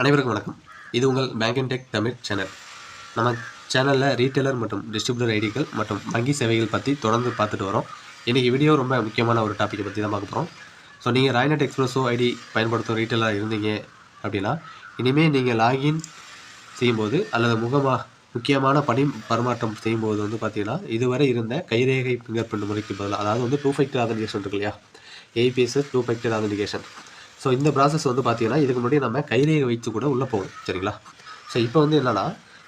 அனைவருக்கும் வணக்கம். இது உங்கள் bank and tech Tamil channel. நம்ம சேனலில் ரீட்டைலர் மற்றும் டிஸ்ட்ரிபியூட்டர் ஐடிகள் மற்றும் வங்கி சேவைகள் பற்றி தொடர்ந்து பார்த்துட்டு வரோம். இன்றைக்கி வீடியோ ரொம்ப முக்கியமான ஒரு டாப்பிக்கை பற்றி தான் பார்க்க போகிறோம். ஸோ நீங்கள் ராய்நெட் எக்ஸ்பிரஸோ ஐடி பயன்படுத்தும் ரீட்டைலராக இருந்தீங்க அப்படின்னா, இனிமேல் நீங்கள் லாகின் செய்யும்போது அல்லது முக்கியமான பணி பரிமாற்றம் செய்யும்போது வந்து பார்த்தீங்கன்னா, இதுவரை இருந்த கைரேகை ஃபிங்கர் பிரிண்ட் முறைக்கு பதிலாக, அதாவது வந்து 2 ஃபேக்டர் ஆதென்டிகேஷன் இருக்கு இல்லையா, ஏபிஎஸ்எஸ் 2 ஃபேக்டர் ஆதென்டிகேஷன். ஸோ இந்த ப்ராசஸ் வந்து பார்த்தீங்கன்னா, இதுக்கு முன்னாடி நம்ம கைரேகை வைத்து கூட உள்ளே போகும், சரிங்களா. ஸோ இப்போ வந்து என்னென்னா,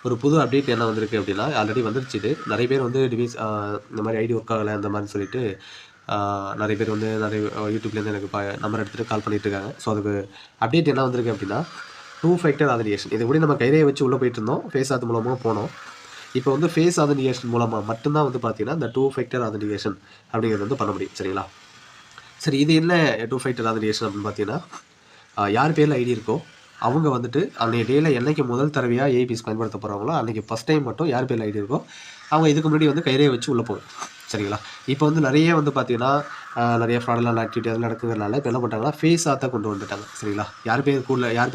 ஒரு புது அப்டேட் என்ன வந்திருக்கு அப்படின்னா, ஆல்ரெடி வந்துருச்சு. இது நிறைய பேர் வந்து இந்த மாதிரி ஐடி ஒர்க் ஆகலை அந்த மாதிரி சொல்லிட்டு நிறைய பேர் வந்து யூடியூப்லேருந்து எனக்கு நம்பர் எடுத்துகிட்டு கால் பண்ணிட்டு இருக்காங்க. ஸோ அதுக்கு அப்டேட் என்ன வந்திருக்கு அப்படின்னா, 2 ஃபேக்டர் ஆதென்டிகேஷன். இது கூட நம்ம கைரேகை வச்சு உள்ளே போயிட்டு இருந்தோம், ஃபேஸ் ஆத் மூலமாக போனோம். இப்போ வந்து ஃபேஸ் ஆதென்டிகேஷன் மூலமாக மட்டும்தான் வந்து பார்த்தீங்கன்னா இந்த 2 ஃபேக்டர் ஆதென்டிகேஷன் அப்படிங்கிறது வந்து பண்ண முடியும், சரிங்களா. சரி, இது என்ன 2 ஃபேக்டர் ஆதென்டிகேஷன் அப்படின்னு பார்த்தீங்கன்னா, யார் பேரில் ஐடி இருக்கோ அவங்க வந்துட்டு அன்றைய டேயில் என்றைக்கு முதல் தடவையாக ஏபிஎஸ் பயன்படுத்த போகிறாங்களோ அன்றைக்கி ஃபஸ்ட் டைம் மட்டும் யார் பேரில் ஐடி இருக்கோ அவங்க இதுக்கு முன்னாடி வந்து கைரேகை வச்சு உள்ளே போகும், சரிங்களா. இப்போ வந்து நிறைய வந்து பார்த்தீங்கன்னா நிறைய ஃப்ராடலான ஆக்டிவிட்டி அதெல்லாம் நடக்குறதுனால இப்போ என்ன பண்ணுறாங்கன்னா ஃபேஸ் ஆத்தை கொண்டு வந்துட்டாங்க, சரிங்களா. யார்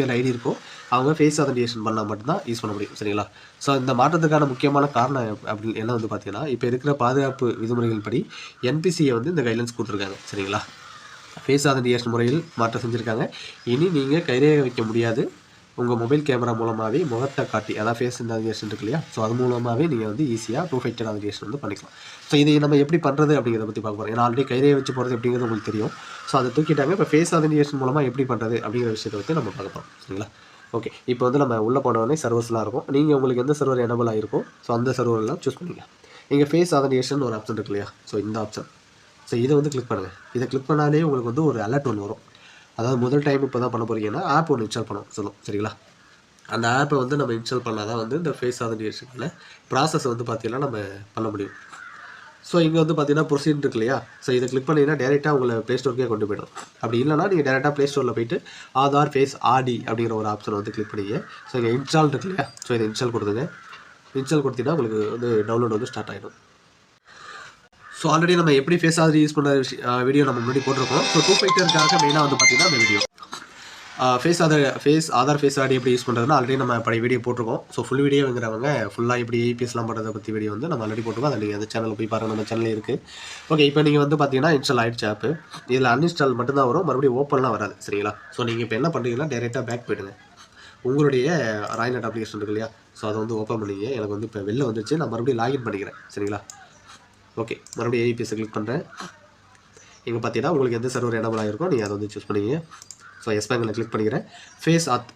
பேரில் ஐடி இருக்கோ அவங்க ஃபேஸ் ஆதென்டிகேஷன் பண்ணால் மட்டும்தான் யூஸ் பண்ண முடியும், சரிங்களா. ஸோ இந்த மாற்றத்துக்கான முக்கியமான காரணம் அப்படின்னு என்ன வந்து பார்த்தீங்கன்னா, இப்போ இருக்கிற பாதுகாப்பு விதிமுறைகள் படி என்பிசியை வந்து இந்த கைட்லைன்ஸ் கொடுத்துருக்காங்க, சரிங்களா. ஃபேஸ் ஆதென்டிகேஷன் முறையில் மாற்றம் செஞ்சுருக்காங்க. இனி நீங்கள் கைரேகை வைக்க முடியாது, உங்கள் மொபைல் கேமரா மூலமாகவே முகத்தை காட்டி, அதாவது ஃபேஸ் ஆதென்டிகேஷன் இருக்கு இல்லையா, ஸோ அது மூலமாகவே நீங்கள் வந்து ஈஸியாக 2 ஃபேக்டர் ஆதென்டிகேஷன் வந்து பண்ணிக்கலாம். ஸோ இதை நம்ம எப்படி பண்ணுறது அப்படிங்கிறத பற்றி பார்க்க போகிறோம். ஏன்னா ஆல்ரெடி கைரேகை வச்சு போகிறது அப்படிங்கிறது உங்களுக்கு தெரியும். ஸோ அதை தூக்கிட்டாங்க. இப்போ ஃபேஸ் ஆதென்டிகேஷன் மூலமாக எப்படி பண்ணுறது அப்படிங்கிற விஷயத்தை பற்றி நம்ம பார்க்க போகிறோம், சரிங்களா. ஓகே, இப்போ வந்து நம்ம உள்ளே போனோடனே சர்வர்ஸ்லாம் இருக்கும். நீங்கள் உங்களுக்கு எந்த சர்வர் எனபிள் ஆகிருக்கோ ஸோ அந்த சர்வரெலாம் சூஸ் பண்ணிக்கலாம். இங்கே ஃபேஸ் ஆதென்டிகேஷன் ஒரு ஆப்ஷன் இருக்கு இல்லையா, ஸோ இந்த ஆப்ஷன். ஸோ இதை வந்து கிளிக் பண்ணுங்கள். இதை கிளிக் பண்ணாலே உங்களுக்கு வந்து ஒரு அலர்ட் ஒன்று வரும். அதாவது முதல் டைம் இப்போ தான் பண்ண போகிறீங்கன்னா ஆப் ஒன்று இன்ஸ்டால் பண்ணணும் சொல்லும், சரிங்களா. அந்த ஆப்பை வந்து நம்ம இன்ஸ்டால் பண்ணால் தான் வந்து இந்த ஃபேஸ் ஆதென்டிகேஷனில் ப்ராசஸ் வந்து பார்த்திங்கன்னா நம்ம பண்ண முடியும். ஸோ இங்கே வந்து பார்த்தீங்கன்னா ப்ரொசீட் இருக்கு இல்லையா, ஸோ இதை கிளிக் பண்ணிங்கன்னா டேரெக்டாக உங்களை ப்ளே ஸ்டோருக்கே கொண்டு போய்டும். அப்படி இல்லைனா நீங்கள் டேரெக்டாக ப்ளே ஸ்டோரில் போய்ட்டு ஆதார் ஃபேஸ் ஆடி அப்படிங்கிற ஒரு ஆப்ஷன் வந்து கிளிக் பண்ணிங்க. ஸோ இங்கே இன்ஸ்டால் இருக்கு இல்லையா, ஸோ இதை இன்ஸ்டால் கொடுத்துங்க. இன்ஸ்டால் கொடுத்தீங்கன்னா உங்களுக்கு வந்து டவுன்லோட் வந்து ஸ்டார்ட் ஆகிடும். ஸோ ஆல்ரெடி நம்ம எப்படி ஃபேஸ் ஆதரி யூஸ் பண்ணுற வீடியோ நம்ம முன்னாடி போட்டிருக்கோம். ஸோ 2 ஃபேக்டருக்காக மெயினாக வந்து பார்த்திங்கன்னா அந்த வீடியோ ஆதார் ஃபேஸ் ஆடி எப்படி யூஸ் பண்ணுறதுன்னா ஆல்ரெடி நம்ம பழைய வீடியோ போட்டிருக்கோம். ஸோ ஃபுல் வீடியோங்கிறவங்க ஃபுல்லாக எப்படி ஏபிஎஸ்லாம் பண்ணுறதை பற்றி வீடியோ வந்து நம்ம ஆல்ரெடி போட்டிருக்கோம். அதை நீங்கள் அந்த சேனலில் போய் பாருங்கள், நம்ம சேனலில் இருக்குது. ஓகே, இப்போ நீங்கள் வந்து பார்த்தீங்கன்னா இன்ஸ்டால் ஆகிடுச்சு ஆப்பு. இதில் அன்இன்ஸ்டால் மட்டும்தான் வரும், மறுபடியும் ஓப்பன்லாம் வராது, சரிங்களா. ஸோ நீங்கள் இப்போ என்ன பண்ணுறீங்கன்னா டேரெக்டாக பேக் போய்டுங்க. உங்களுடைய ராய்நெட் அப்ளிகேஷன் இருக்கு இல்லையா, ஸோ அதை வந்து ஓப்பன் பண்ணிங்க. எனக்கு வந்து இப்போ வெளில வந்துச்சு, நான் மறுபடியும் லாகின் பண்ணிக்கிறேன், சரிங்களா. ஓகே, மறுபடியும் ஏபிஎஸ்ஸை கிளிக் பண்ணுறேன். இங்கே பார்த்தீங்கன்னா உங்களுக்கு எந்த சர்வர் எனபிள் ஆகிருக்கோ நீங்கள் அதை வந்து சூஸ் பண்ணிங்க. ஸோ எஸ் பேங்கில் கிளிக் பண்ணிக்கிறேன். ஃபேஸ் ஆத்